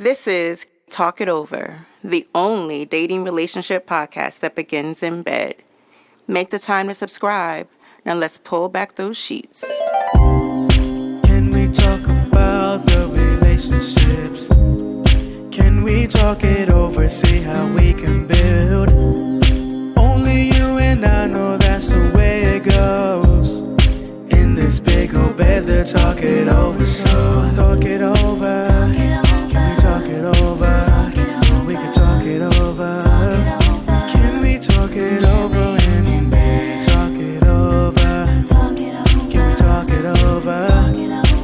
This is Talk It Over, the only dating relationship podcast that begins in bed. Make the time to subscribe. Now let's pull back those sheets. Can we talk about the relationships? Can we talk it over, see how we can build? Only you and I know that's the way it goes. In this big old bed, they'll talk it over, so talk it over. Can we talk it over? We can talk it over. Can we talk it over in bed? Talk it over. Can we talk it over?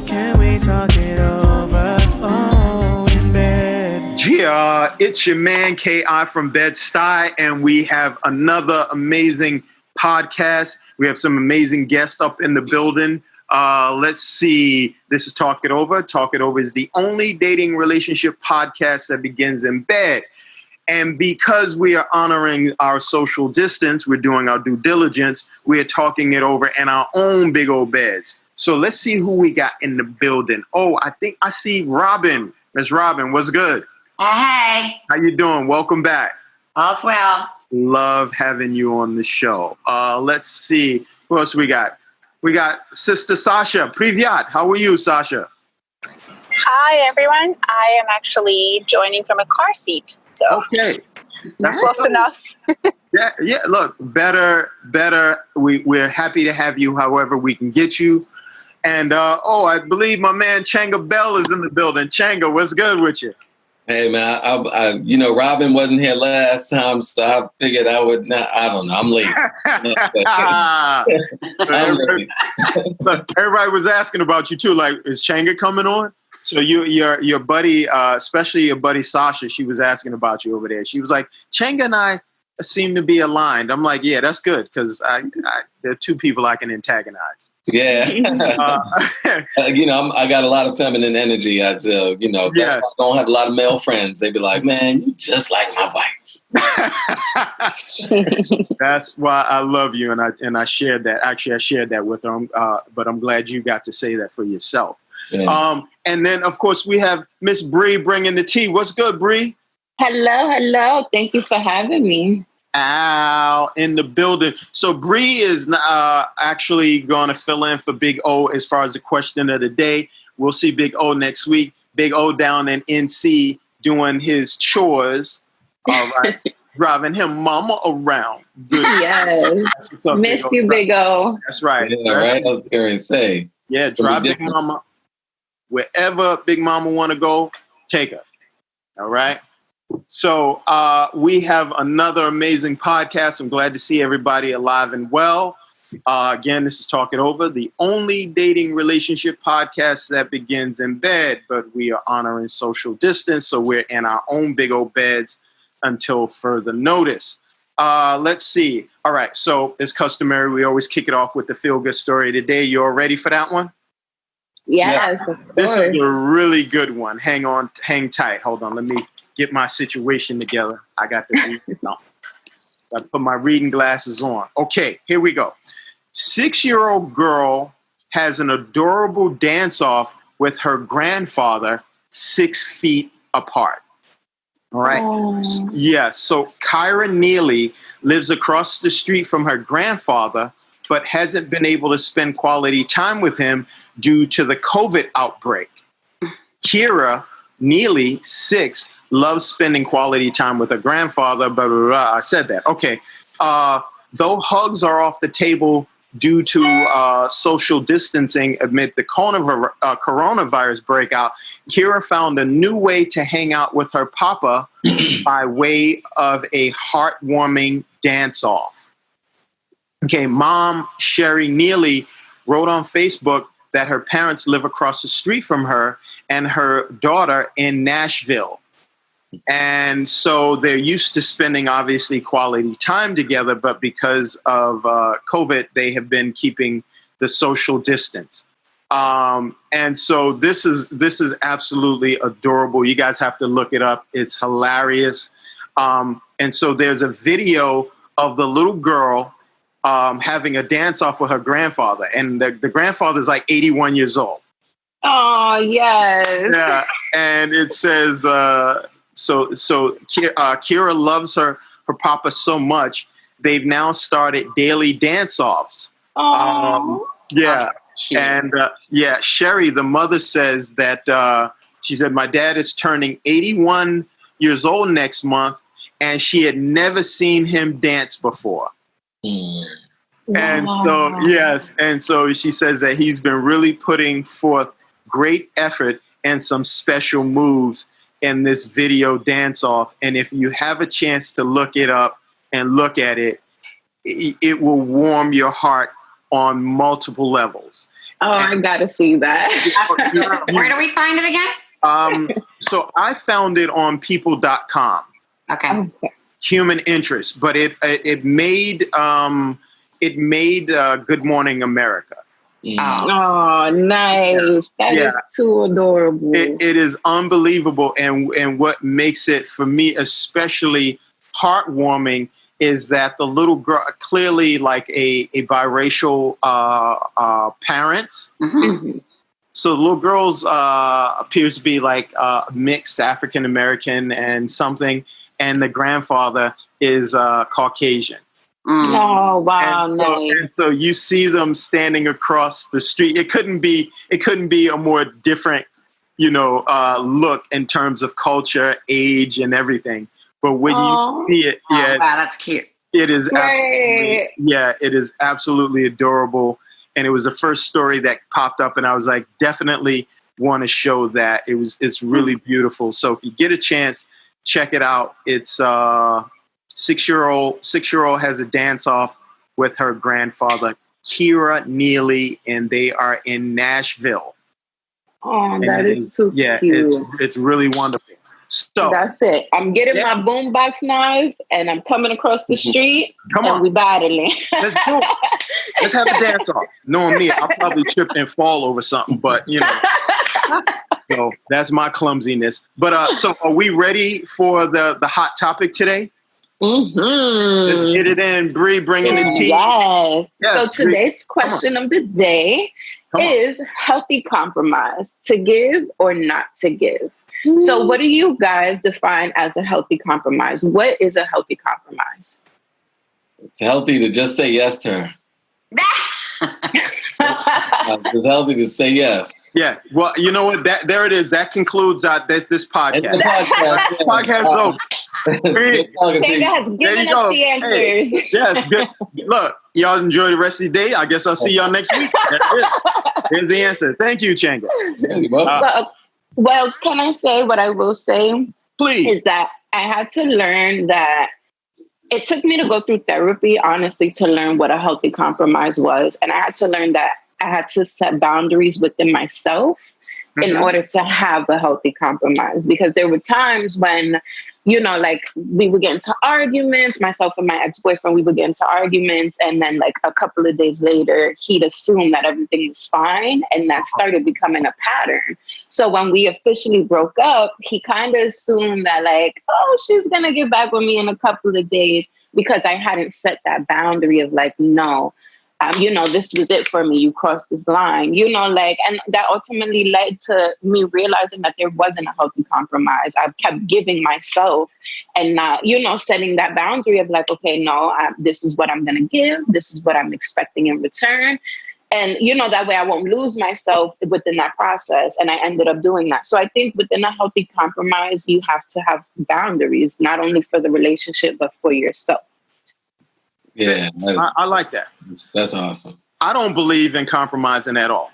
Can we talk it over? Oh, in bed. Yeah, it's your man K.I. from Bedstuy, and we have another amazing podcast. We have some amazing guests up in the building. Let's see. This is Talk It Over. Talk It Over is the only dating relationship podcast that begins in bed. And because we are honoring our social distance, we're doing our due diligence, we're talking it over in our own big old beds. So let's see who we got in the building. Oh, I think I see Robin. Miss Robin, what's good? Hey. How you doing? Welcome back. All's well. Love having you on the show. Let's see. Who else we got? We got Sister Sasha. Privyat. How are you, Sasha? Hi, everyone. I am actually joining from a car seat. So Okay. That's close enough. Yeah. Look, better. We're happy to have you however we can get you. And, I believe my man Changa Bell is in the building. Changa, what's good with you? Hey man, I Robin wasn't here last time, so I figured I would not. I don't know. I'm late. Look, everybody was asking about you too. Like, is Changa coming on? So your buddy, especially your buddy Sasha, she was asking about you over there. She was like, Changa and I seem to be aligned. I'm like, yeah, that's good because there are two people I can antagonize. Yeah. I got a lot of feminine energy. That's why I don't have a lot of male friends. They be like, man, you just like my wife. That's why I love you. And I shared that. Actually, I shared that with her. But I'm glad you got to say that for yourself. Yeah. And then, of course, we have Miss Bree bringing the tea. What's good, Bree? Hello. Thank you for having me. Ow, in the building. So Bree is actually going to fill in for Big O as far as the question of the day. We'll see Big O next week. Big O down in NC doing his chores. All right. Driving him mama around. Good. Yes. Miss you, Big O. That's right. Yeah, right. I was going to say. Yeah, drive Big Mama. Wherever Big Mama want to go, take her. All right. So we have another amazing podcast. I'm glad to see everybody alive and well. Again, this is Talk It Over, the only dating relationship podcast that begins in bed, but we are honoring social distance, so we're in our own big old beds until further notice. Let's see. All right, so as customary, we always kick it off with the feel-good story today. You all ready for that one? Yes, yeah. This is a really good one. Hang tight. Hold on, let me get my situation together. I got to put my reading glasses on. Okay, here we go. 6-year-old girl has an adorable dance-off with her grandfather 6 feet apart. All right. Oh. Yeah. So Kyra Neely lives across the street from her grandfather, but hasn't been able to spend quality time with him due to the COVID outbreak. Kira Neely, 6, loves spending quality time with her grandfather, but I said that. Okay. Though hugs are off the table due to social distancing amid the coronavirus breakout, Kira found a new way to hang out with her papa by way of a heartwarming dance-off. Okay, mom, Sherry Neely, wrote on Facebook that her parents live across the street from her and her daughter in Nashville. And so they're used to spending, obviously, quality time together, but because of COVID, they have been keeping the social distance. And so this is absolutely adorable. You guys have to look it up. It's hilarious. And so there's a video of the little girl having a dance off with her grandfather. And the grandfather's like 81 years old. Oh, yes. Yeah, and it says, Kira loves her papa so much, they've now started daily dance-offs. Yeah, and Sherry, the mother, says that she said, my dad is turning 81 years old next month, and she had never seen him dance before. And so, yes, and so she says that he's been really putting forth great effort and some special moves in this video dance-off. And if you have a chance to look it up and look at it, it will warm your heart on multiple levels. Oh, I gotta see that. Where do we find it again? So I found it on people.com. Okay. Human interest, but it made Good Morning America. Oh, nice. That is too adorable. It is unbelievable. And what makes it, for me, especially heartwarming is that the little girl, clearly like a biracial parents. Mm-hmm. So the little girl's appears to be like mixed African-American and something. And the grandfather is Caucasian. Oh, wow. And so you see them standing across the street. It couldn't be a more different, look in terms of culture, age, and everything. But when you see it, wow, that's cute. It is it is absolutely adorable. And it was the first story that popped up, and I was like, definitely want to show that. It's really beautiful. So if you get a chance, check it out. It's 6-year-old has a dance off with her grandfather, Kira Neely, and they are in Nashville. Oh, and that is too cute. It's really wonderful. So that's it. I'm getting my boombox knives and I'm coming across the street. Come on, we battling. Let's do it. Let's have a dance off. Knowing me, I'll probably trip and fall over something, but so that's my clumsiness. But so are we ready for the hot topic today? Mm-hmm. Let's get it in. Bree, bringing the tea. Yes. So today's question of the day is healthy compromise, to give or not to give. So what do you guys define as a healthy compromise? What is a healthy compromise? It's healthy to just say yes to her. It's healthy to say yes. Yeah. Well, you know what? There it is. That concludes this podcast. Podcast over. Changa has given us the answers. Hey, yes. Good. Look, y'all enjoy the rest of the day. I guess I'll see y'all next week. That's it. Here's the answer. Thank you, Changa. Well, can I say what I will say? Please. Is that I had to learn that it took me to go through therapy, honestly, to learn what a healthy compromise was. And I had to learn that I had to set boundaries within myself in order to have a healthy compromise. Because there were times when, like we would get into arguments, myself and my ex-boyfriend, we would get into arguments. And then like a couple of days later, he'd assume that everything was fine. And that started becoming a pattern. So when we officially broke up, he kind of assumed that like, oh, she's going to get back with me in a couple of days, because I hadn't set that boundary of like, no, this was it for me. You crossed this line, and that ultimately led to me realizing that there wasn't a healthy compromise. I kept giving myself and not, setting that boundary of like, okay, no, this is what I'm going to give. This is what I'm expecting in return. And, that way I won't lose myself within that process. And I ended up doing that. So I think within a healthy compromise, you have to have boundaries, not only for the relationship, but for yourself. Yeah, I like that. That's awesome. I don't believe in compromising at all.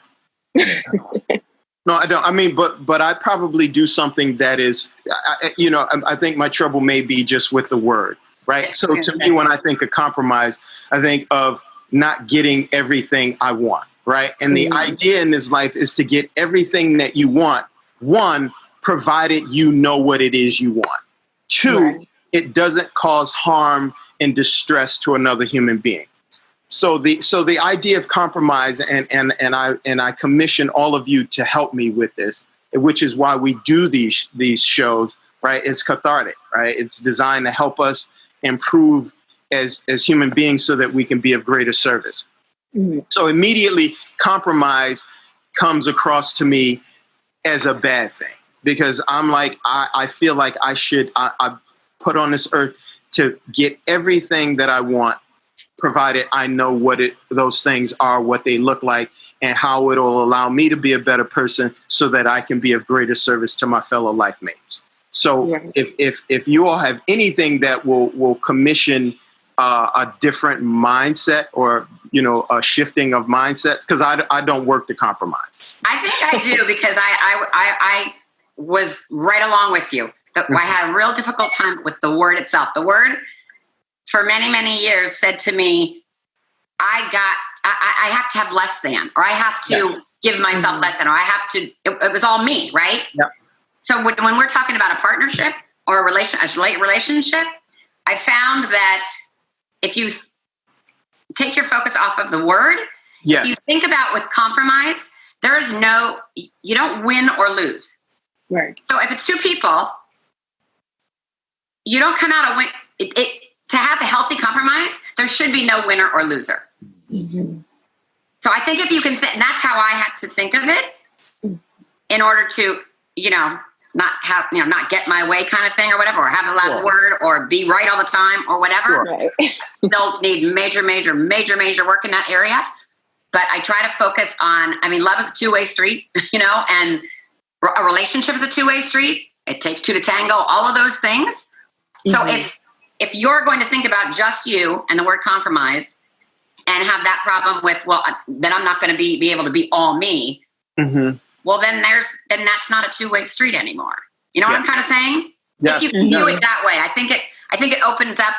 No, I don't. I mean, but I probably do something that is, I think my trouble may be just with the word, right? So to me, when I think of compromise, I think of not getting everything I want, right? And the idea in this life is to get everything that you want. One, provided you know what it is you want. Two, it doesn't cause harm and distress to another human being. So the idea of compromise, and I commission all of you to help me with this, which is why we do these shows, right? It's cathartic, right? It's designed to help us improve as human beings so that we can be of greater service. So immediately, compromise comes across to me as a bad thing, because I'm like, I feel like I put on this earth to get everything that I want, provided I know what those things are, what they look like, and how it'll allow me to be a better person so that I can be of greater service to my fellow life mates. So if you all have anything that will commission a different mindset, or, a shifting of mindsets, because I don't work to compromise. I think I do, because I was right along with you. I had a real difficult time with the word itself. The word, for many, many years, said to me, I have to have less than, or I have to give myself less than, or I have to, it was all me, right? Yep. So when we're talking about a partnership or a late relationship, I found that if you take your focus off of the word, if you think about with compromise, you don't win or lose. Right. So if it's two people, you don't come out a win. To have a healthy compromise, there should be no winner or loser. Mm-hmm. So I think if you can, that's how I had to think of it, in order to, not get my way kind of thing or whatever, or have the last word, or be right all the time or whatever. Right. Still need major work in that area. But I try to focus on, love is a two-way street, and a relationship is a two-way street. It takes two to tango, all of those things. So if you're going to think about just you and the word compromise, and have that problem with, then I'm not going to be able to be all me. Mm-hmm. Well, then that's not a two-way street anymore. You know what I'm kind of saying? Yes. If you view it that way, I think it opens up,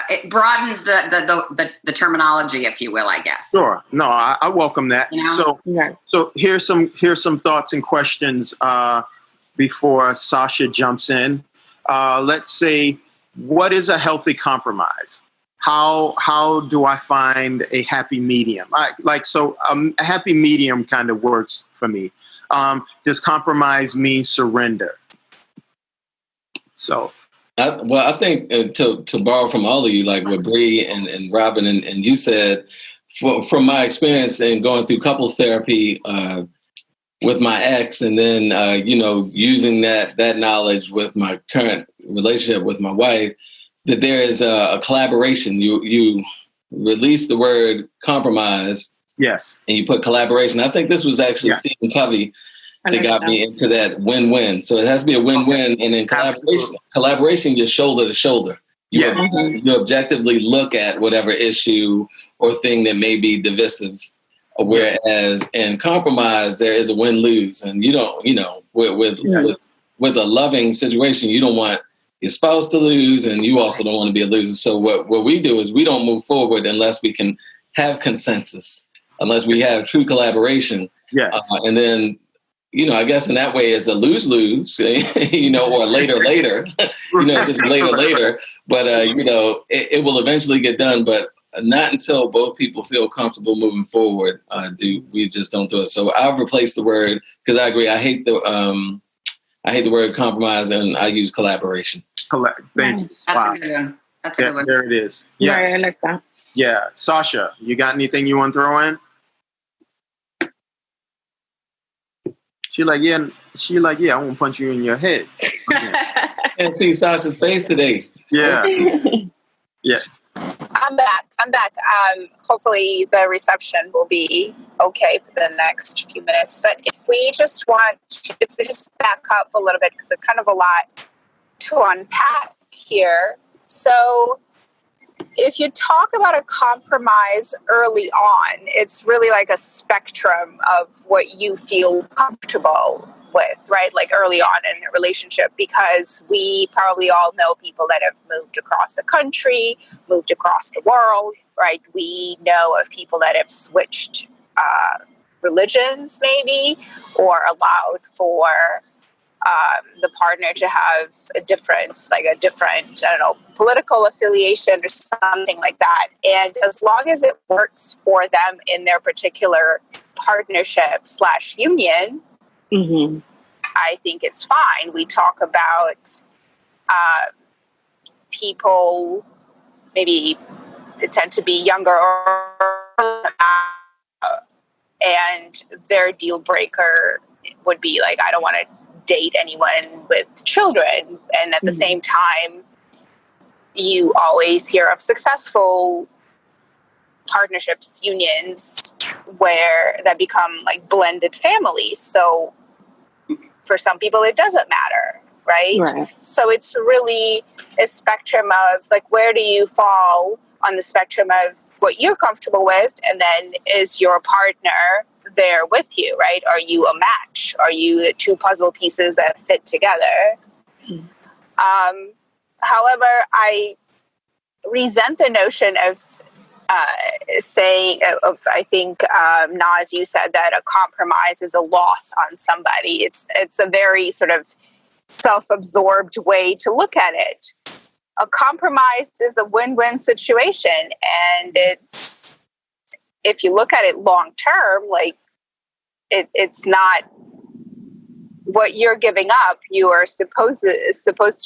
it broadens the terminology, if you will, I guess. Sure. No, I welcome that. So here's some thoughts and questions before Sasha jumps in. Let's say, what is a healthy compromise? How do I find a happy medium? A happy medium kind of works for me. Does compromise mean surrender? So, I think to borrow from all of you, like what Bree and Robin and you said, from my experience in going through couples therapy with my ex, and then using that knowledge with my current relationship with my wife, that there is a collaboration. You release the word compromise, yes, and you put collaboration. I think this was actually Stephen Covey that got me into that win-win. So it has to be a win-win, and then collaboration, you're shoulder to shoulder. You objectively look at whatever issue or thing that may be divisive. Whereas in compromise, there is a win-lose, and you don't, with a loving situation, you don't want your spouse to lose, and you also don't want to be a loser. So what we do is we don't move forward unless we can have consensus, unless we have true collaboration. Yes. And then, I guess in that way it's a lose-lose, or later, just later. But, it will eventually get done, but not until both people feel comfortable moving forward. We just don't do it. So I'll replace the word, because I agree. I hate the word compromise, and I use collaboration. Thank you. That's a good one. That's a good one. There it is. Yeah, I like that. Yeah, Sasha, you got anything you want to throw in? She like, I want to punch you in your head. Can't see Sasha's face today. Yeah. Yes. I'm back. Hopefully the reception will be okay for the next few minutes. But if we just back up a little bit, because it's kind of a lot to unpack here. So if you talk about a compromise early on, it's really like a spectrum of what you feel comfortable with, right? Like early on in a relationship, because we probably all know people that have moved across the country, moved across the world, right? We know of people that have switched religions maybe, or allowed for the partner to have a different, political affiliation or something like that. And as long as it works for them in their particular partnership/union, mm-hmm. I think it's fine. We talk about people maybe they tend to be younger and their deal breaker would be like, I don't want to date anyone with children. And at the same time, you always hear of successful partnerships, unions, where that become like blended families. So for some people, it doesn't matter, right? So it's really a spectrum of like, where do you fall on the spectrum of what you're comfortable with? And then is your partner there with you, right? Are you a match? Are you the two puzzle pieces that fit together? However, I resent the notion of I think, Naz, you said that a compromise is a loss on somebody. It's a very sort of self-absorbed way to look at it. A compromise is a win-win situation, and it's, if you look at it long term, like it's not what you're giving up. You are supposed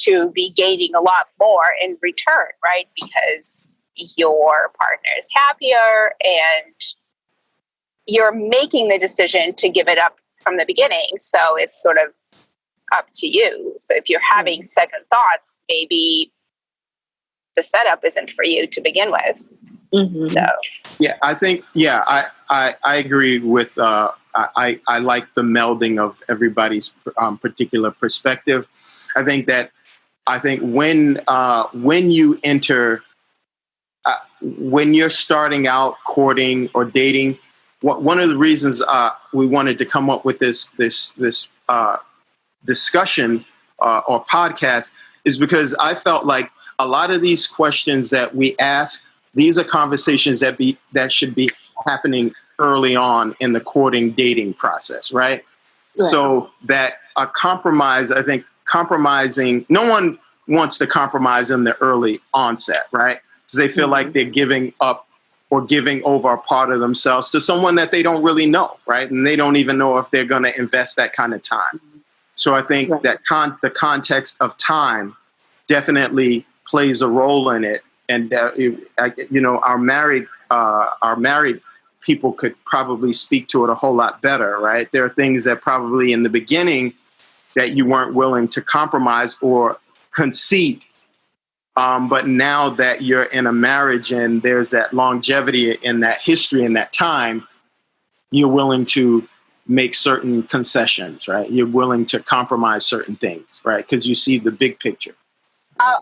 to be gaining a lot more in return, right? Because your partner is happier, and you're making the decision to give it up from the beginning. So it's sort of up to you. So if you're having second thoughts, maybe the setup isn't for you to begin with. So yeah, I think I agree with I like the melding of everybody's particular perspective. I think when you enter when you're starting out courting or dating, one of the reasons we wanted to come up with this discussion or podcast is because I felt like a lot of these questions that we ask, these are conversations that should be happening early on in the courting dating process, right? So that a compromise, I think compromising, no one wants to compromise in the early onset, right? Because they feel like they're giving up or giving over a part of themselves to someone that they don't really know, right? And they don't even know if they're going to invest that kind of time. So I think that the context of time definitely plays a role in it. And, our married people could probably speak to it a whole lot better, right? There are things that probably in the beginning that you weren't willing to compromise or concede. But now that you're in a marriage and there's that longevity in that history and that time, you're willing to make certain concessions, right? You're willing to compromise certain things, right? Because you see the big picture. I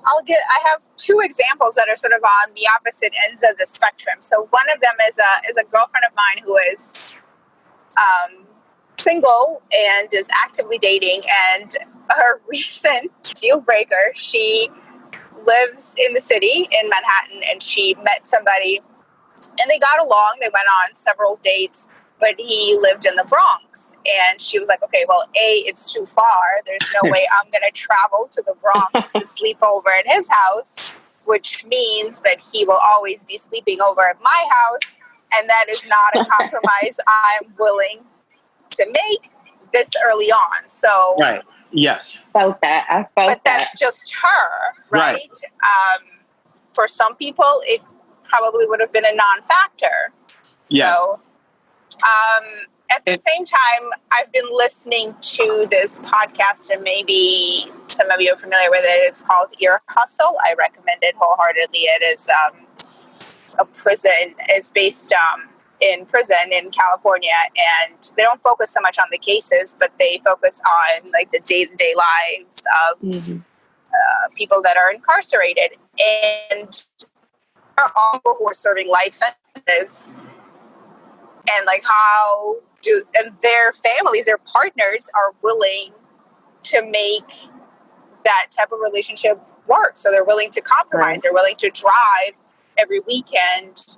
have two examples that are sort of on the opposite ends of the spectrum. So one of them is a girlfriend of mine who is single and is actively dating, and her recent deal breaker, she lives in the city in Manhattan, and she met somebody and they got along. They went on several dates, but he lived in the Bronx, and she was like, okay, well, it's too far. There's no way I'm going to travel to the Bronx to sleep over at his house, which means that he will always be sleeping over at my house. And that is not a compromise I'm willing to make this early on. So, right. Yes. Felt that. I felt but that's just her, right? For some people, it probably would have been a non-factor. Yes. So, at the same time, I've been listening to this podcast, and maybe some of you are familiar with it. It's called Ear Hustle. I recommend it wholeheartedly. It is a prison. It's based in prison in California, and they don't focus so much on the cases, but they focus on like the day-to-day lives of people that are incarcerated, and there are all people who are serving life sentences, and like and their families, their partners are willing to make that type of relationship work. So they're willing to compromise. Right. They're willing to drive every weekend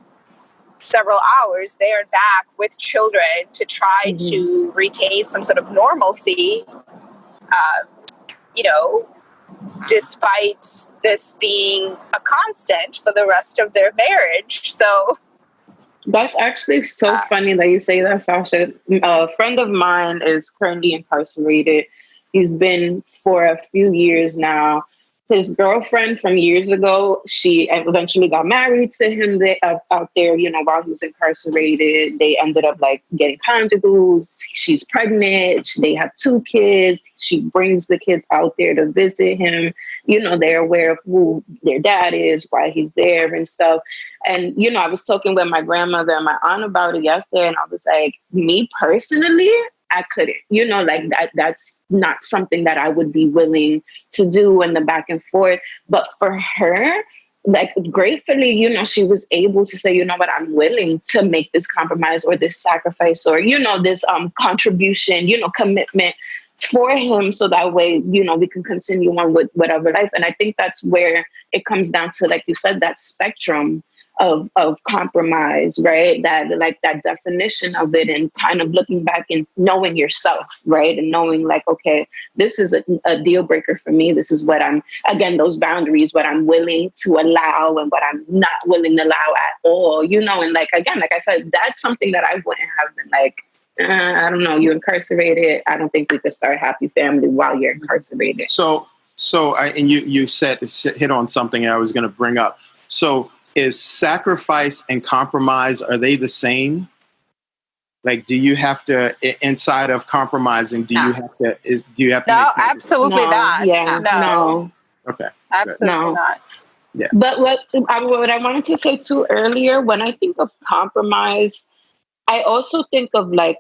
several hours there and back with children to try to retain some sort of normalcy, despite this being a constant for the rest of their marriage. So that's actually so funny that you say that, Sasha. A friend of mine is currently incarcerated. He's been for a few years now. his girlfriend from years ago, she eventually got married to him out there, you know, while he was incarcerated. They ended up like getting conjugals. She's pregnant. They have 2 kids. She brings the kids out there to visit him. You know, they're aware of who their dad is, why he's there and stuff. And, you know, I was talking with my grandmother and my aunt about it yesterday, and I was like, me personally, I couldn't, you know, like that's not something that I would be willing to do in the back and forth. But for her, like gratefully, you know, she was able to say, you know what, I'm willing to make this compromise or this sacrifice or, you know, this contribution, you know, commitment for him. So that way, you know, we can continue on with whatever life. And I think that's where it comes down to, like you said, that spectrum of compromise, right? That like that definition of it, and kind of looking back and knowing yourself, right? And knowing like, okay, this is a deal breaker for me. This is what again, those boundaries, what I'm willing to allow and what I'm not willing to allow at all, you know? And like, again, like I said, that's something that I wouldn't have been like, I don't know, you're incarcerated. I don't think we could start a happy family while you're incarcerated. So you said, hit on something I was going to bring up. So is sacrifice and compromise, are they the same? Like, do you have to, inside of compromising, do you have to? No, absolutely not. Yeah, no. Okay. Absolutely not. Yeah. But what I wanted to say too earlier, when I think of compromise, I also think of like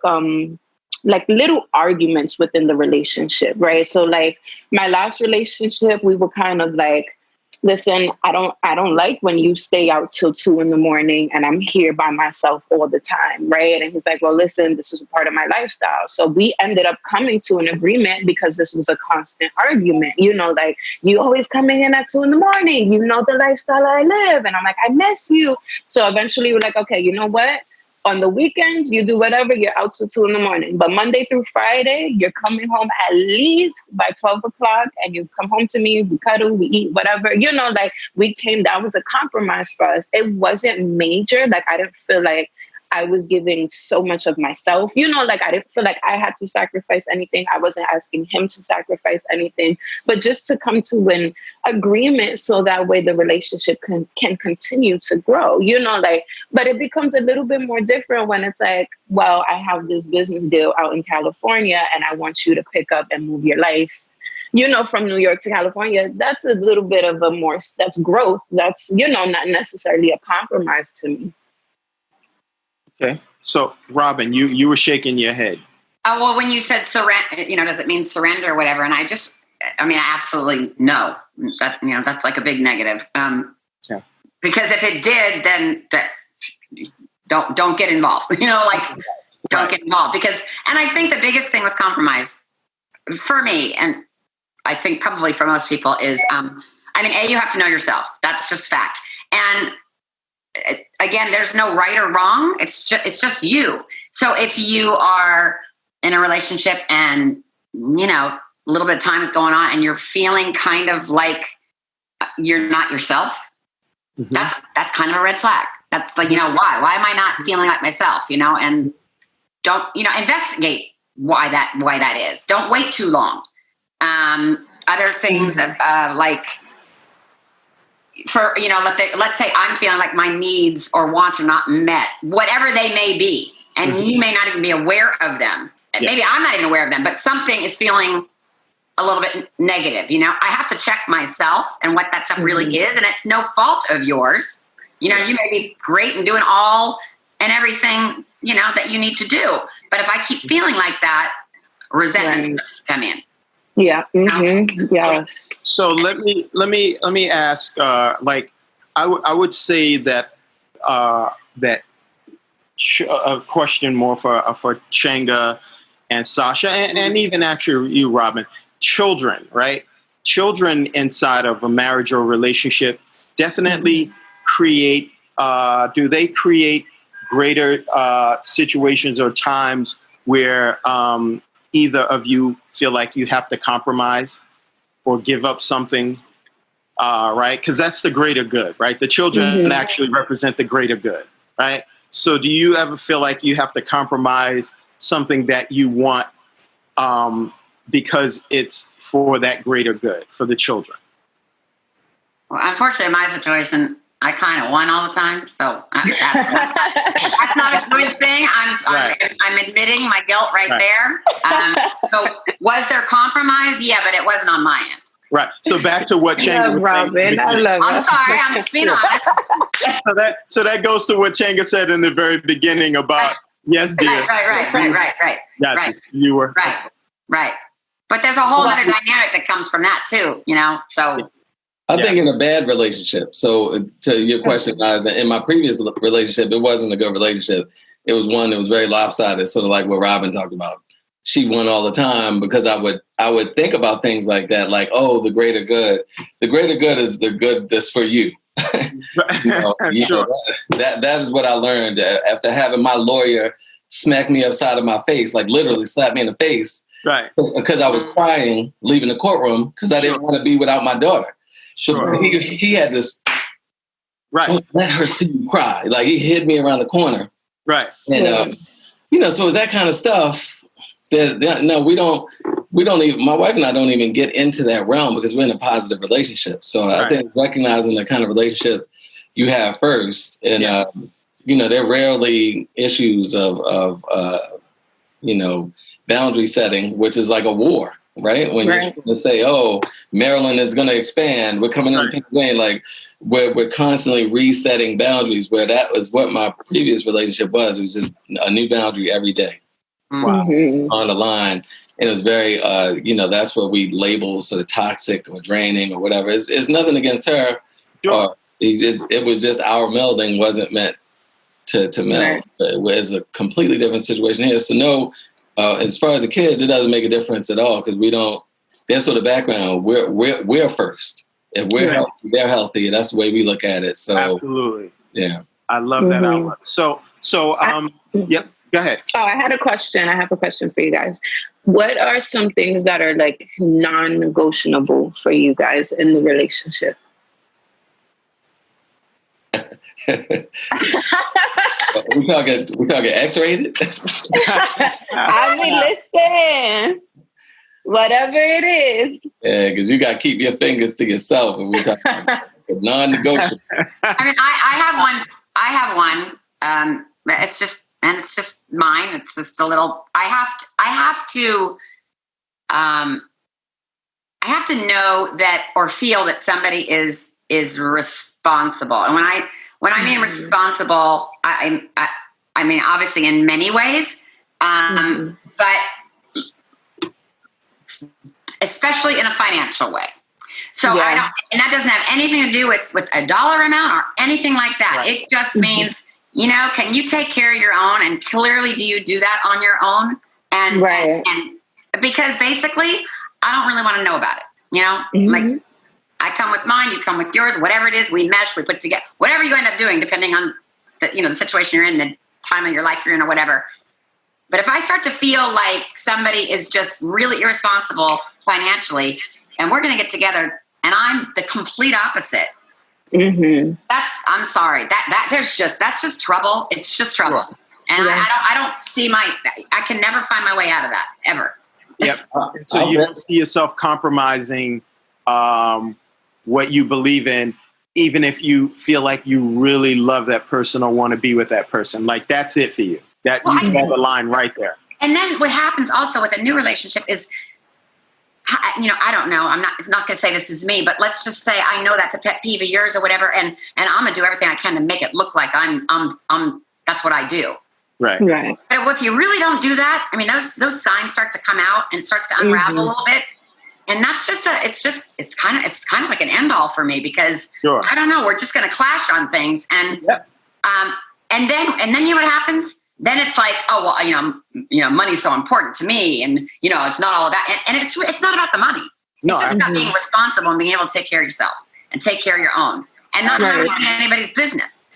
little arguments within the relationship, right? So like my last relationship, we were kind of like, listen, I don't like when you stay out till 2 a.m. and I'm here by myself all the time, right? And he's like, well, listen, this is a part of my lifestyle. So we ended up coming to an agreement because this was a constant argument. You know, like, you always coming in at 2 a.m. You know the lifestyle I live. And I'm like, I miss you. So eventually we're like, okay, you know what? On the weekends, you do whatever, you're out till 2 a.m. But Monday through Friday, you're coming home at least by 12 o'clock and you come home to me, we cuddle, we eat, whatever. You know, like that was a compromise for us. It wasn't major. Like, I didn't feel like I was giving so much of myself, you know, like I didn't feel like I had to sacrifice anything. I wasn't asking him to sacrifice anything, but just to come to an agreement so that way the relationship can continue to grow, you know, like, but it becomes a little bit more different when it's like, well, I have this business deal out in California and I want you to pick up and move your life, you know, from New York to California. That's a little bit of that's growth. That's, you know, not necessarily a compromise to me. Okay. So, Robin, you were shaking your head. Oh, well, when you said surrender, you know, does it mean surrender or whatever? And I absolutely no. That, you know, that's like a big negative. Yeah. Because if it did, then don't get involved. You know, like don't get involved. And I think the biggest thing with compromise for me, and I think probably for most people, is you have to know yourself. That's just fact. And again, there's no right or wrong. It's just you. So if you are in a relationship and, you know, a little bit of time is going on and you're feeling kind of like you're not yourself, mm-hmm. that's kind of a red flag. That's like, you know, why am I not feeling like myself, you know, and don't, you know, investigate why that is. Don't wait too long. Other things that, like, for, you know, let's say I'm feeling like my needs or wants are not met, whatever they may be, and mm-hmm. you may not even be aware of them. And maybe I'm not even aware of them, but something is feeling a little bit negative. You know, I have to check myself and what that stuff mm-hmm. really is. And it's no fault of yours. You know, you may be great and doing all and everything, you know, that you need to do. But if I keep feeling like that, resentment come in. Yeah. Mm-hmm. Yeah. So let me ask. Like, I would say that a question more for Changa and Sasha, and even actually you, Robin. Children, right? Children inside of a marriage or relationship definitely create. Do they create greater situations or times where either of you feel like you have to compromise or give up something, right? Because that's the greater good, right? The children actually represent the greater good, right? So do you ever feel like you have to compromise something that you want because it's for that greater good, for the children? Well, unfortunately, in my situation, I kind of won all the time, so that's not a good thing. I'm admitting my guilt right there. So was there compromise? Yeah, but it wasn't on my end. Right. So back to what Changa was Robin, I love it. I'm sorry, I'm just being honest. So that goes to what Changa said in the very beginning about yes, dear. Right. Gotcha. You were right. But there's a whole other dynamic that comes from that too, So I think in a bad relationship. So to your question, guys, in my previous relationship, it wasn't a good relationship. It was one that was very lopsided, sort of like what Robin talked about. She won all the time because I would think about things like that, like, oh, the greater good. The greater good is the good that's for you. Sure. That is what I learned after having my lawyer smack me upside of my face, like literally slap me in the face. Right. Because I was crying, leaving the courtroom because I didn't want to be without my daughter. So he had this, don't let her see you cry. Like he hid me around the corner. Right. And, so it's that kind of stuff that no, we don't even, my wife and I don't even get into that realm because we're in a positive relationship. So I think recognizing the kind of relationship you have first and, there are rarely issues of boundary setting, which is like a war. Right? When you're trying to say, oh, Maryland is going to expand, we're coming in Pennsylvania, like we're constantly resetting boundaries, where that was what my previous relationship was. It was just a new boundary every day on the line. And it was very, that's what we label sort of toxic or draining or whatever. It's nothing against her. Sure. It was just our melding wasn't meant to meld. It was a completely different situation here. So no, as far as the kids, it doesn't make a difference at all because we don't. That's sort of background. We're first. If we're healthy, they're healthy. That's the way we look at it. So absolutely, yeah. I love that outlook. So yep. Go ahead. Oh, I had a question. I have a question for you guys. What are some things that are like non-negotiable for you guys in the relationship? we talking X-rated? I mean, listen, whatever it is. Yeah, because you got to keep your fingers to yourself when we talk about non-negotiable. I mean, I have one. It's just mine. It's just a little. I have to know that or feel that somebody is responsible, and when I mean responsible, I mean obviously in many ways, but especially in a financial way. So I don't, and that doesn't have anything to do with a dollar amount or anything like that. Right. It just means, can you take care of your own? And clearly, do you do that on your own? And because basically, I don't really want to know about it. Like I come with mine, you come with yours, whatever it is, we mesh, we put together, whatever you end up doing, depending on the situation you're in, the time of your life you're in or whatever. But if I start to feel like somebody is just really irresponsible financially, and we're going to get together, and I'm the complete opposite, I'm sorry. That's just trouble. It's just trouble, and I don't see I can never find my way out of that ever. Yep. So you don't see yourself compromising what you believe in, even if you feel like you really love that person or want to be with that person. Like that's it for you. You draw the line right there. And then what happens also with a new relationship is, I don't know. I'm not going to say this is me, but let's just say I know that's a pet peeve of yours or whatever, and I'm going to do everything I can to make it look like I'm that's what I do. Right. But if you really don't do that, I mean, those signs start to come out and it starts to unravel a little bit. And that's it's kind of like an end all for me because I don't know, we're just going to clash on things. And, and then what happens? Then it's like, oh, well, money's so important to me. And, it's not all about, and it's not about the money. It's just about being responsible and being able to take care of yourself and take care of your own and not having to be anybody's business,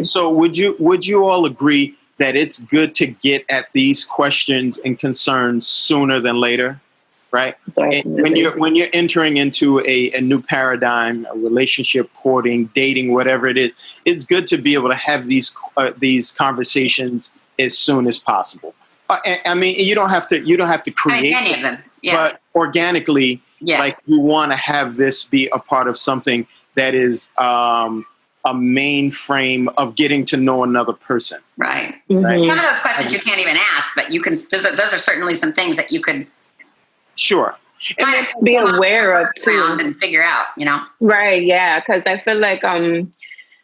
So would you all agree that it's good to get at these questions and concerns sooner than later? Right. And when you're entering into a new paradigm, a relationship, courting, dating, whatever it is, it's good to be able to have these conversations as soon as possible. I mean, you don't have to create any of them. but organically, like you want to have this be a part of something that is a mainframe of getting to know another person. Right. Mm-hmm. Right. Some of those questions you can't even ask, but you can. Those are certainly some things that you could. Sure. And then be aware of too, and figure out. Right. Yeah. Because I feel like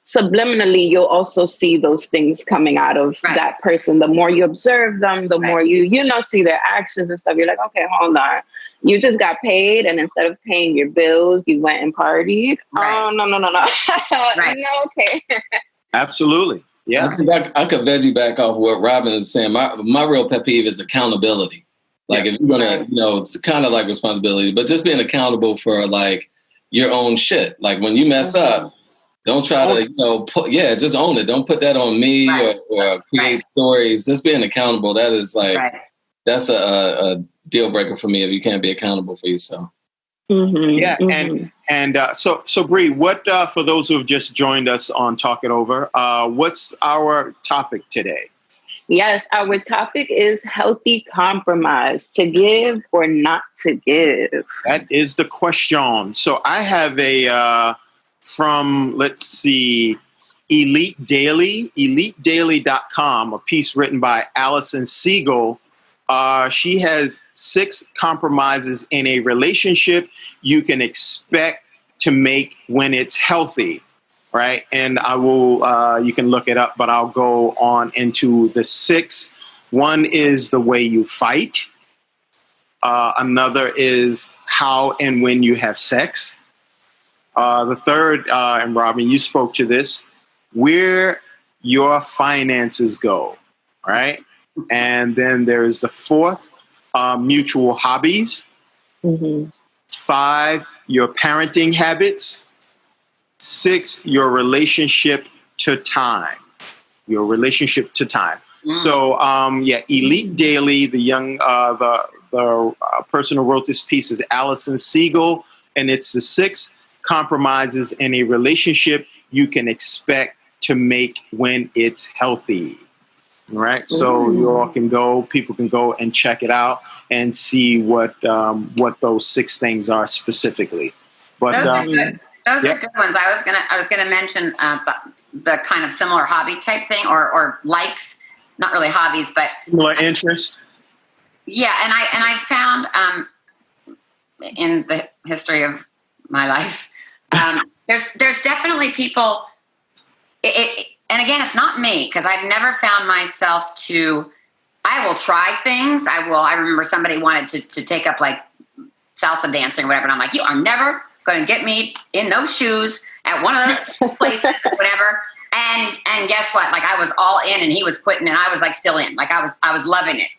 subliminally, you'll also see those things coming out of that person. The more you observe them, the more you see their actions and stuff. You're like, okay, hold on. You just got paid, and instead of paying your bills, you went and partied. Right. Oh, no. Right. No, okay. Absolutely. Yeah. I could veg you back off what Robin is saying. My real pet peeve is accountability. Like if you're gonna, it's kind of like responsibility, but just being accountable for like your own shit. Like when you mess up, don't try to, just own it. Don't put that on me or create stories. Just being accountable. That is like, that's a deal breaker for me if you can't be accountable for yourself. Mm-hmm. Yeah. Mm-hmm. And so Bree, what, for those who have just joined us on Talk It Over, what's our topic today? Yes, our topic is healthy compromise, to give or not to give. That is the question. So I have from, let's see, Elite Daily, elitedaily.com, a piece written by Allison Siegel. She has 6 compromises in a relationship you can expect to make when it's healthy. Right. And I will, you can look it up, but I'll go on into the 6. One is the way you fight. Another is how and when you have sex. The third, and Robin, you spoke to this, where your finances go. Right. And then there's the 4th, mutual hobbies. Mm-hmm. 5, your parenting habits. 6, your relationship to time. So, Elite Daily, the person who wrote this piece is Allison Siegel, and it's the 6 compromises in a relationship you can expect to make when it's healthy. All right. So people can go and check it out and see what those 6 things are specifically. But those are good ones. I was gonna mention the kind of similar hobby type thing or likes, not really hobbies, but similar interest. Yeah, and I found in the history of my life, there's definitely people. And again, it's not me because I've never found myself to. I will try things. I remember somebody wanted to take up like salsa dancing or whatever, and I'm like, you are never going to get me in those shoes at one of those places or whatever. And guess what? Like I was all in and he was quitting and I was like still in. Like I was loving it.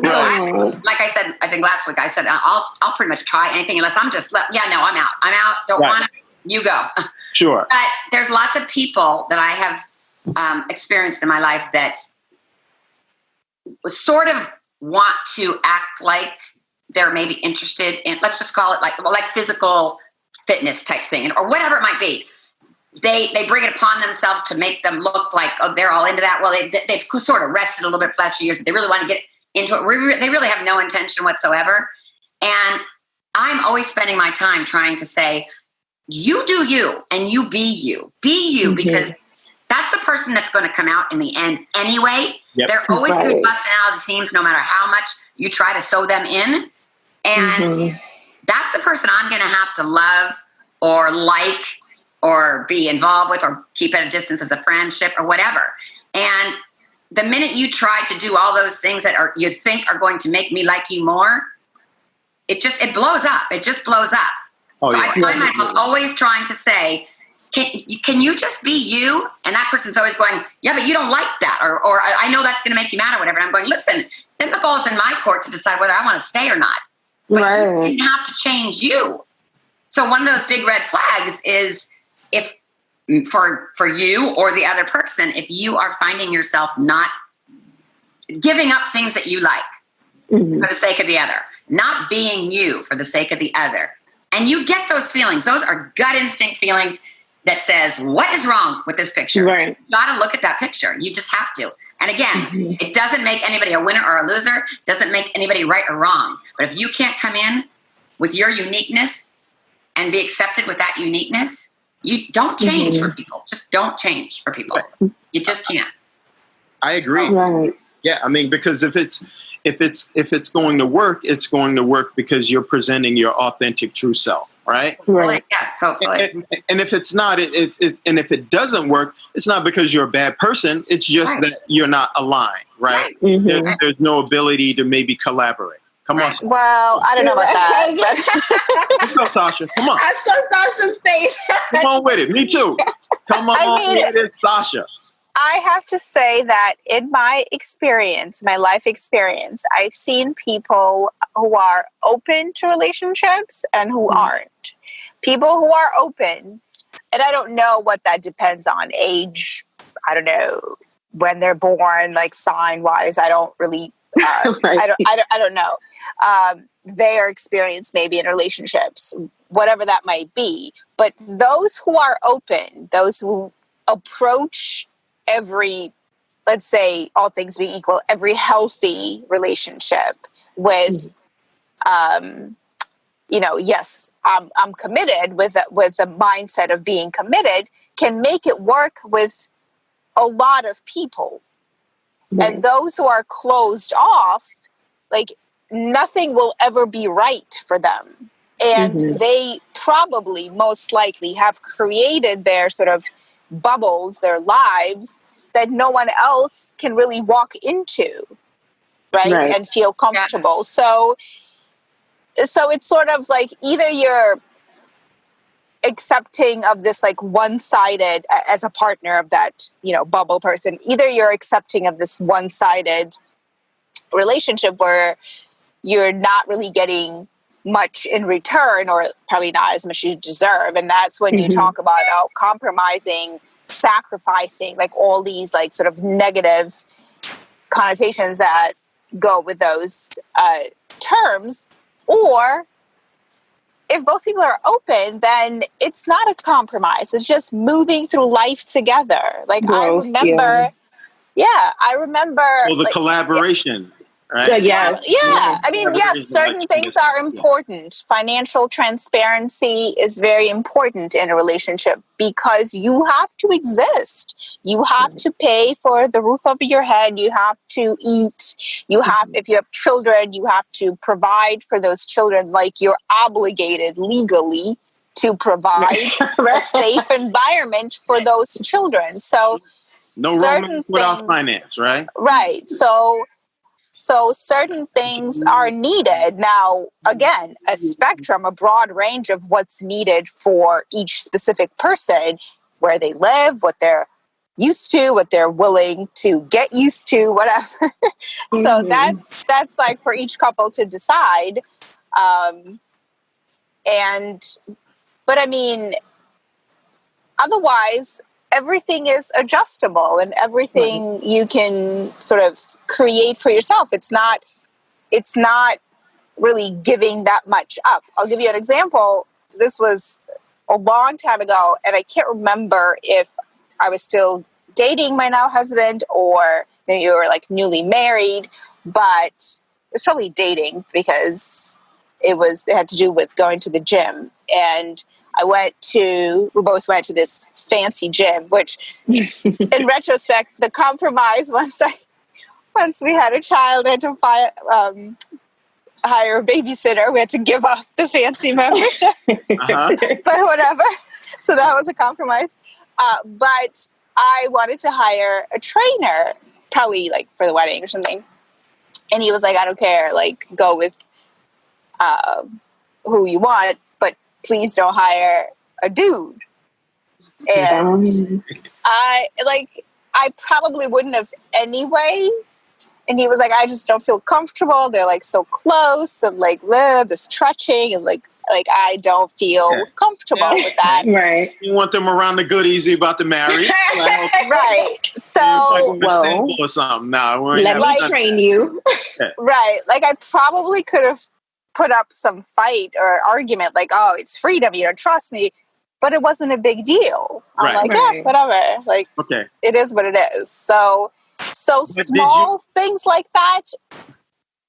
So like I said, I think last week I said, I'll pretty much try anything unless I'm just, I'm out. Don't want it. You go. Sure. But there's lots of people that I have experienced in my life that sort of want to act like they're maybe interested in, let's just call it like physical fitness type thing or whatever it might be. They bring it upon themselves to make them look like, oh, they're all into that. Well, they've sort of rested a little bit for the last few years, but they really want to get into it. They really have no intention whatsoever. And I'm always spending my time trying to say, you do you and you be you. Be you, mm-hmm. because that's the person that's going to come out in the end anyway. Yep. They're always going to be busting out of the seams no matter how much you try to sew them in. And mm-hmm. that's the person I'm going to have to love or like or be involved with or keep at a distance as a friendship or whatever. And the minute you try to do all those things that you think are going to make me like you more, it blows up. It just blows up. Oh, so yeah. I find myself always trying to say, can you just be you? And that person's always going, yeah, but you don't like that. Or I know that's going to make you mad or whatever. And I'm going, listen, then the ball's in my court to decide whether I want to stay or not. But you didn't have to change you. So one of those big red flags is if for you or the other person, if you are finding yourself not giving up things that you like mm-hmm. for the sake of the other, not being you for the sake of the other. And you get those feelings. Those are gut instinct feelings that says, what is wrong with this picture? Right. You got to look at that picture. You just have to. And again, it doesn't make anybody a winner or a loser, doesn't make anybody right or wrong. But if you can't come in with your uniqueness and be accepted with that uniqueness, you don't change for people. Just don't change for people. You just can't. I agree. Right. Yeah, I mean, because if it's going to work, it's going to work because you're presenting your authentic, true self, right? Right. Yes, hopefully. And if it's not, and if it doesn't work, it's not because you're a bad person. It's just that you're not aligned, right? There's no ability to maybe collaborate. Come on, Sasha. Well, I don't know about that. Let's go, Sasha. Come on. I saw Sasha's face. Come on with it. Me too. Come on with it, Sasha. I have to say that in my experience, my life experience, I've seen people who are open to relationships and who aren't. People who are open, and I don't know what that depends on, age, I don't know, when they're born, like sign-wise, I don't really, I don't know. Their experience maybe in relationships, whatever that might be. But those who are open, those who approach every, let's say, all things being equal, every healthy relationship with, yes, I'm committed with the mindset of being committed, can make it work with a lot of people. And those who are closed off, like, nothing will ever be right for them. And they probably, most likely, have created their sort of bubbles, their lives, that no one else can really walk into, right? And feel comfortable. Yeah. So it's sort of like either you're accepting of this like one-sided, as a partner of that, bubble person, either you're accepting of this one-sided relationship where you're not really getting much in return, or probably not as much as you deserve. And that's when you talk about compromising, sacrificing, like all these like sort of negative connotations that go with those terms. Or if both people are open, then it's not a compromise. It's just moving through life together. Like I remember. Well, the collaboration. Right? Yes. Yeah. I mean, yes, certain things are important. Financial transparency is very important in a relationship because you have to exist. You have to pay for the roof over your head. You have to eat. You have, if you have children, you have to provide for those children. Like you're obligated legally to provide a safe environment for those children. So no romance without finance, right? Right. So certain things are needed. Now, again, a spectrum, a broad range of what's needed for each specific person, where they live, what they're used to, what they're willing to get used to, whatever. So that's like for each couple to decide. But I mean, otherwise, everything is adjustable and everything you can sort of create for yourself. It's not really giving that much up. I'll give you an example. This was a long time ago, and I can't remember if I was still dating my now husband or maybe we were like newly married, but it's probably dating because it had to do with going to the gym. And we both went to this fancy gym, which in retrospect, the compromise once we had a child, I had to hire a babysitter. We had to give up the fancy membership, but whatever. So that was a compromise. But I wanted to hire a trainer, probably like for the wedding or something. And he was like, I don't care, like go with who you want, but please don't hire a dude. And I probably wouldn't have anyway. And he was like, I just don't feel comfortable. They're like so close and like this touching and like I don't feel comfortable with that. Right. You want them around the goodies you're about to marry. Right. So or something. No, let me train you. Right. Like I probably could have put up some fight or argument like, oh, it's freedom, you don't trust me. But it wasn't a big deal. I'm like, yeah, whatever. Like it is what it is. So So small things like that,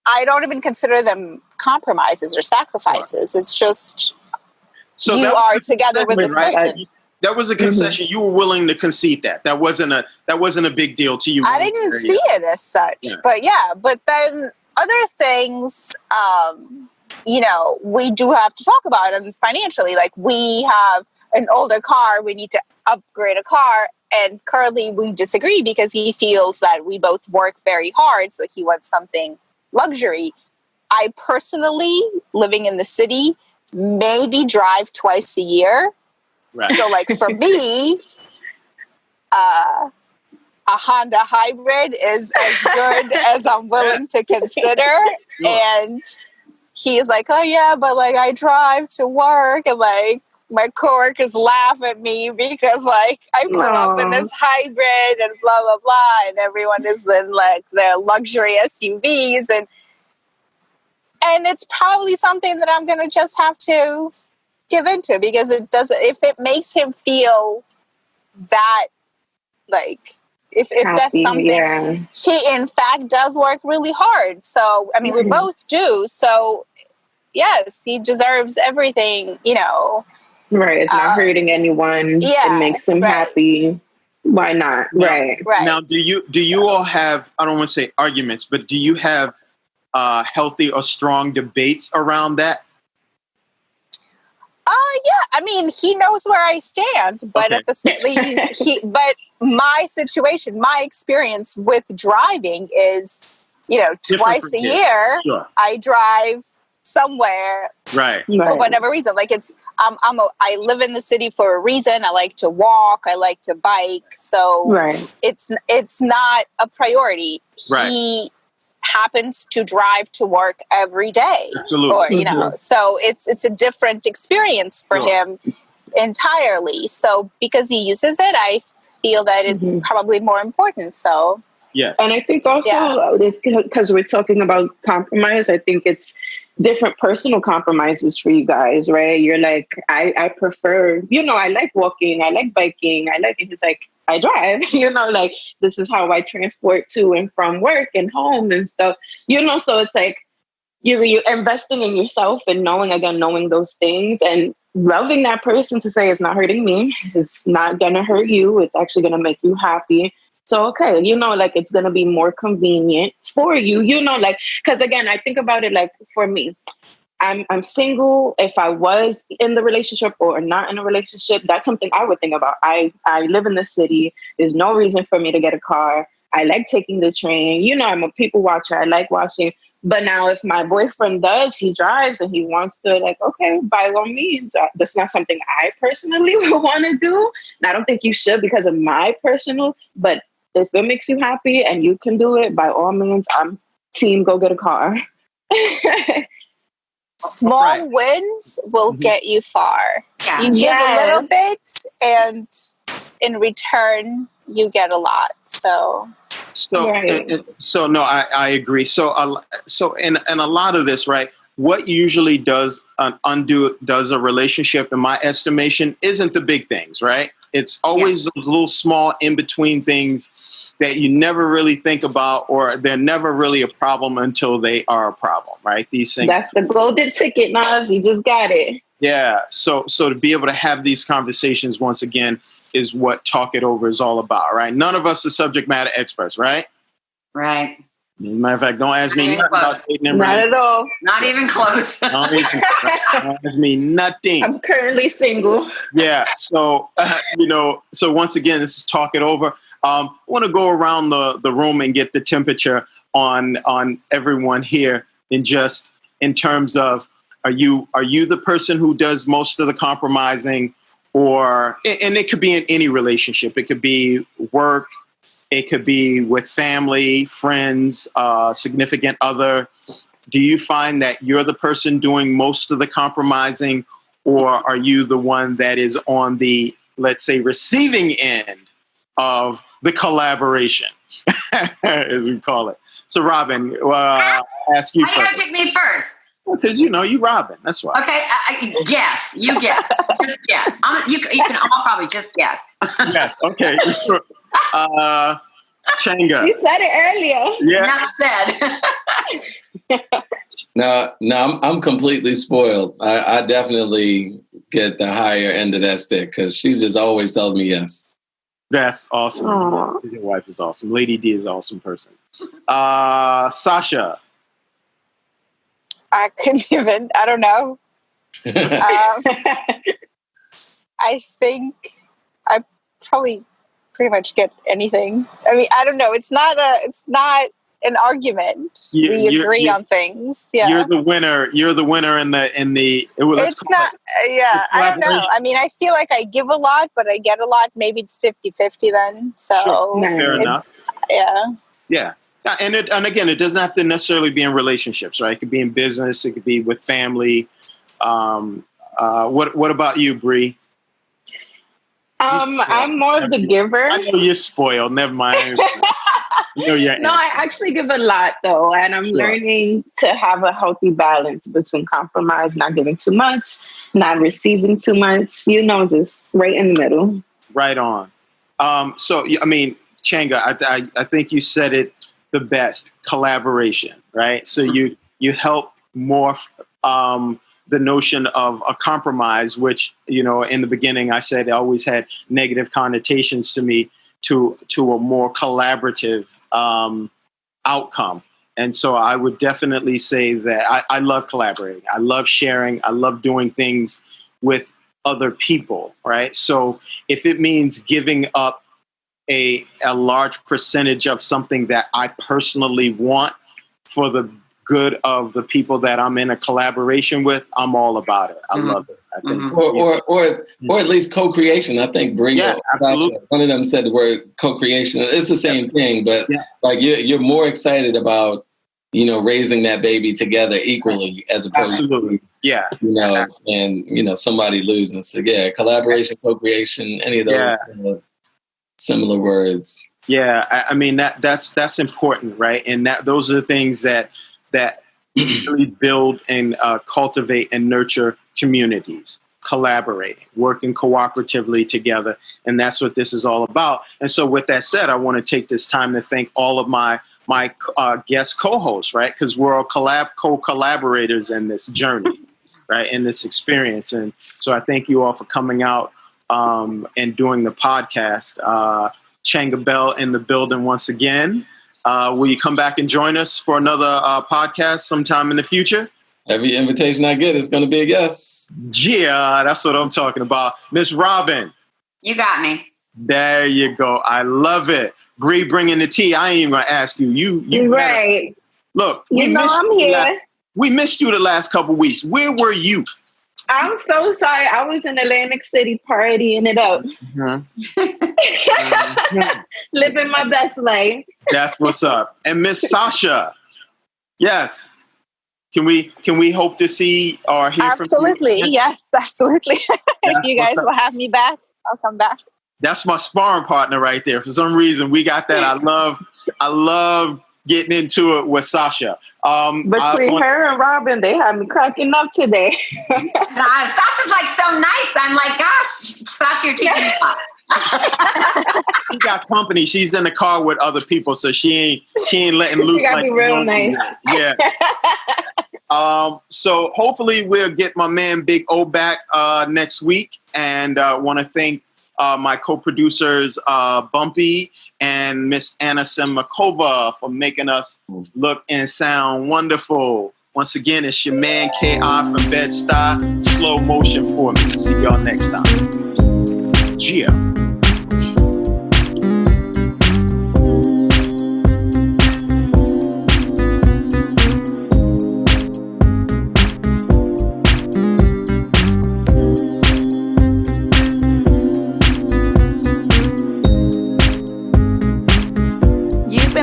I don't even consider them compromises or sacrifices. Sure. It's just you are together with this person. That was a concession. You were willing to concede that. That wasn't a big deal to you. I didn't see it as such, but then other things, we do have to talk about, and financially, like we have an older car, we need to upgrade a car, and currently we disagree because he feels that we both work very hard, so he wants something luxury. I personally, living in the city, maybe drive twice a year. Right. So like for me, a Honda hybrid is as good as I'm willing to consider. And he's like, oh yeah, but like I drive to work, and like my coworkers laugh at me because like I put up in this hybrid and blah, blah, blah. And everyone is in like their luxury SUVs. And it's probably something that I'm going to just have to give into, because it doesn't, if it makes him feel that like, if happy, that's something he in fact does work really hard. So, I mean, we both do. So yes, he deserves everything, Right. It's not hurting anyone. Yeah. It makes him happy. Why not? Right. Now, do you all have, I don't want to say arguments, but do you have healthy or strong debates around that? Yeah. I mean, he knows where I stand, but at the but my situation, my experience with driving is, twice a year, I drive somewhere, right, for whatever reason. Like it's, I live in the city for a reason. I like to walk. I like to bike. So it's not a priority. Right. He happens to drive to work every day. Absolutely. Or, so it's a different experience for him entirely. So because he uses it, I feel that it's probably more important. So yes. And I think also because we're talking about compromise, I think it's different personal compromises for you guys, right? You're like, I prefer, I like walking, I like biking, and he's like, I drive, like this is how I transport to and from work and home and stuff, so it's like you're investing in yourself and knowing those things and loving that person to say it's not hurting me, it's not gonna hurt you, it's actually gonna make you happy. So, okay, like it's going to be more convenient for you, because again, I think about it like for me, I'm single. If I was in the relationship or not in a relationship, that's something I would think about. I live in the city. There's no reason for me to get a car. I like taking the train. I'm a people watcher. I like watching. But now if my boyfriend he drives and he wants to, like, okay, by all means, that's not something I personally would want to do. And I don't think you should because of my personal, but if it makes you happy and you can do it, by all means, I'm team go get a car. Small wins will get you far. Yeah. You give a little bit, and in return, you get a lot. So no, I agree. So in a lot of this, right? What usually does a relationship, in my estimation, isn't the big things, right? It's always those little small in between things that you never really think about, or they're never really a problem until they are a problem, right? These things. That's the golden ticket, Nas. You just got it. Yeah. So to be able to have these conversations once again is what Talk It Over is all about, right? None of us are subject matter experts, right? Right. As a matter of fact, don't ask me nothing about dating and Not at all. Not even close. Don't ask me nothing. I'm currently single. Yeah. So, so once again, this is Talk It Over. I want to go around the room and get the temperature on everyone here in terms of, are you the person who does most of the compromising, and it could be in any relationship. It could be work. It could be with family, friends, significant other. Do you find that you're the person doing most of the compromising, or are you the one that is on the, let's say, receiving end of the collaboration, as we call it? So, Robin, I'll ask you first. Why you gotta pick me first? Because you Robin. That's why. Okay, guess. You guess. Just guess. You can all probably just guess. Yes. Okay. Changa. She said it earlier. Yeah. Enough said. No, I'm completely spoiled. I definitely get the higher end of that stick because she just always tells me yes. That's awesome. Aww. Your wife is awesome. Lady D is an awesome person. Sasha. I couldn't even. I don't know. I think I probably pretty much get anything. I mean, I don't know. It's not an argument. We agree on things. Yeah. You're the winner. You're the winner in the. It's not. Yeah. I don't know. I mean, I feel like I give a lot, but I get a lot. Maybe it's 50-50 then. So sure. Fair enough. Yeah. Yeah. And again, it doesn't have to necessarily be in relationships, right? It could be in business. It could be with family. What about you, Bree? I'm more of the giver. I know you're spoiled. Never mind. No, I actually give a lot though, and I'm learning to have a healthy balance between compromise, not giving too much, not receiving too much. Just right in the middle. Right on. So I mean, Changa, I think you said it the best. Collaboration, right? So you help morph the notion of a compromise, which, in the beginning I said it always had negative connotations to me, to a more collaborative outcome. And so I would definitely say that I love collaborating. I love sharing. I love doing things with other people, right? So if it means giving up a large percentage of something that I personally want for the good of the people that I'm in a collaboration with, I'm all about it. I love it. I think, or at least co-creation. I think Briana, one of them said the word co-creation. It's the same thing, but like you're more excited about raising that baby together equally as opposed to and somebody losing. So collaboration, co-creation, any of those similar words. Yeah, I mean that's important, right? And those are the things that really build and cultivate and nurture communities, collaborating, working cooperatively together. And that's what this is all about. And so with that said, I want to take this time to thank all of my guest co-hosts, right? Because we're all co-collaborators in this journey, right? In this experience. And so I thank you all for coming out and doing the podcast. Changa Bell in the building once again. Will you come back and join us for another podcast sometime in the future? Every invitation I get is going to be a yes. Yeah, that's what I'm talking about. Miss Robin. You got me. There you go. I love it. Bree bringing the tea. I ain't even going to ask you. You right. Look, I'm here. We missed you the last couple weeks. Where were you? I'm so sorry. I was in Atlantic City partying it up. Living my best life. That's what's up. And Miss Sasha. Yes. Can we hope to see or hear absolutely. from you? Yes, absolutely. If you guys will have me back, I'll come back. That's my sparring partner right there. For some reason, we got that. I love getting into it with Sasha. Between her and Robin, they had me cracking up today. Sasha's like so nice. I'm like, gosh, Sasha, you're teaching me a lot. She got company. She's in the car with other people, so she ain't letting loose. She got me real nice. Yeah. So hopefully we'll get my man Big Ole back next week, and want to thank my co-producers Bumpy and Miss Anna Semakova for making us look and sound wonderful. Once again, it's your man K.I. from Bedstuy. Slow motion for me. See y'all next time. Gia.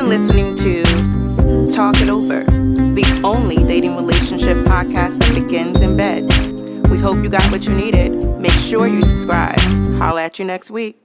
Listening to Talk It Over, the only dating relationship podcast that begins in bed. We hope you got what you needed. Make sure you subscribe. Holla at you next week.